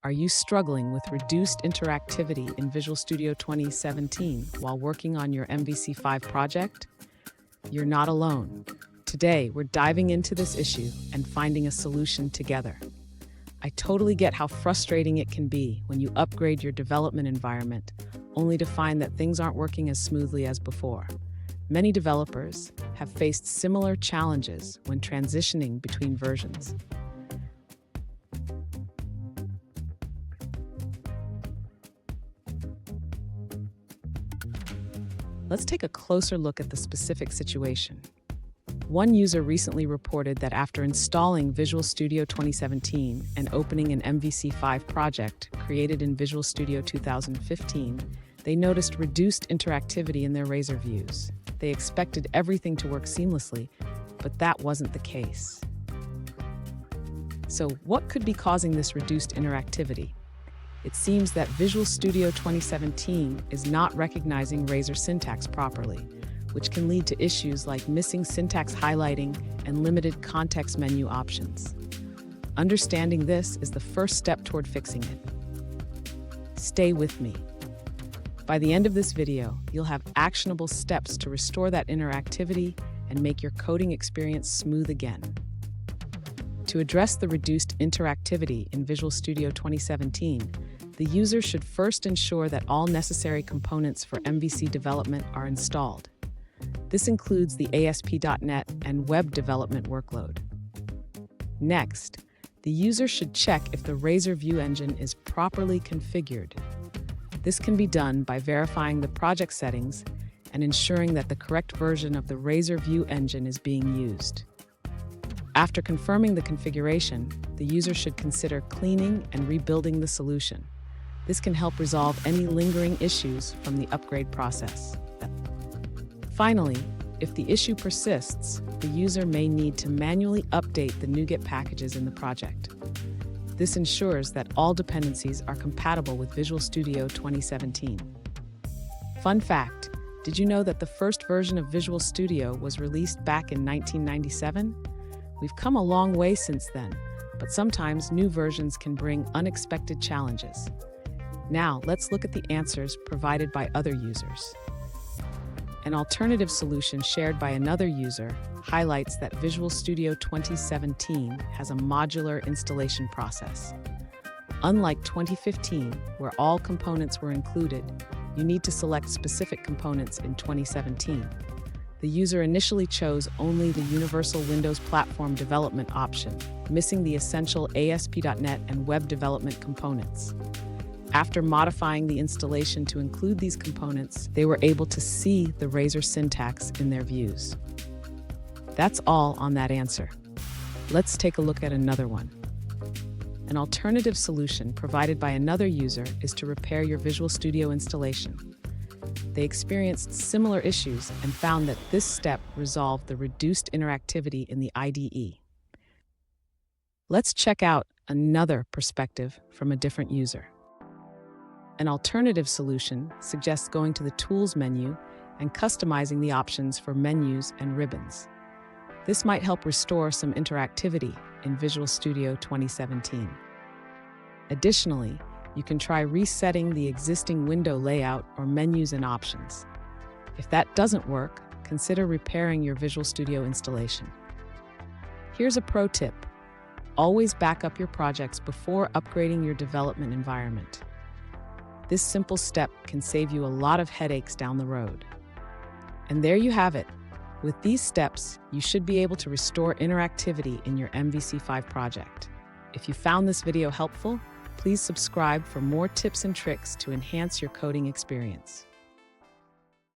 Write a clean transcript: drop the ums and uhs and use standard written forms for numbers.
Are you struggling with reduced interactivity in Visual Studio 2017 while working on your MVC 5 project? You're not alone. Today, we're diving into this issue and finding a solution together. I totally get how frustrating it can be when you upgrade your development environment, only to find that things aren't working as smoothly as before. Many developers have faced similar challenges when transitioning between versions. Let's take a closer look at the specific situation. One user recently reported that after installing Visual Studio 2017 and opening an MVC 5 project created in Visual Studio 2015, they noticed reduced interactivity in their Razor views. They expected everything to work seamlessly, but that wasn't the case. So, what could be causing this reduced interactivity? It seems that Visual Studio 2017 is not recognizing Razor syntax properly, which can lead to issues like missing syntax highlighting and limited context menu options. Understanding this is the first step toward fixing it. Stay with me. By the end of this video, you'll have actionable steps to restore that interactivity and make your coding experience smooth again. To address the reduced interactivity in Visual Studio 2017, the user should first ensure that all necessary components for MVC development are installed. This includes the ASP.NET and web development workload. Next, the user should check if the Razor View Engine is properly configured. This can be done by verifying the project settings and ensuring that the correct version of the Razor View Engine is being used. After confirming the configuration, the user should consider cleaning and rebuilding the solution. This can help resolve any lingering issues from the upgrade process. Finally, if the issue persists, the user may need to manually update the NuGet packages in the project. This ensures that all dependencies are compatible with Visual Studio 2017. Fun fact, did you know that the first version of Visual Studio was released back in 1997? We've come a long way since then, but sometimes new versions can bring unexpected challenges. Now, let's look at the answers provided by other users. An alternative solution shared by another user highlights that Visual Studio 2017 has a modular installation process. Unlike 2015, where all components were included, you need to select specific components in 2017. The user initially chose only the Universal Windows Platform Development option, missing the essential ASP.NET and web development components. After modifying the installation to include these components, they were able to see the Razor syntax in their views. That's all on that answer. Let's take a look at another one. An alternative solution provided by another user is to repair your Visual Studio installation. They experienced similar issues and found that this step resolved the reduced interactivity in the IDE. Let's check out another perspective from a different user. An alternative solution suggests going to the Tools menu and customizing the options for menus and ribbons. This might help restore some interactivity in Visual Studio 2017. Additionally, you can try resetting the existing window layout or menus and options. If that doesn't work, consider repairing your Visual Studio installation. Here's a pro tip. Always back up your projects before upgrading your development environment. This simple step can save you a lot of headaches down the road. And there you have it. With these steps, you should be able to restore interactivity in your MVC 5 project. If you found this video helpful, please subscribe for more tips and tricks to enhance your coding experience.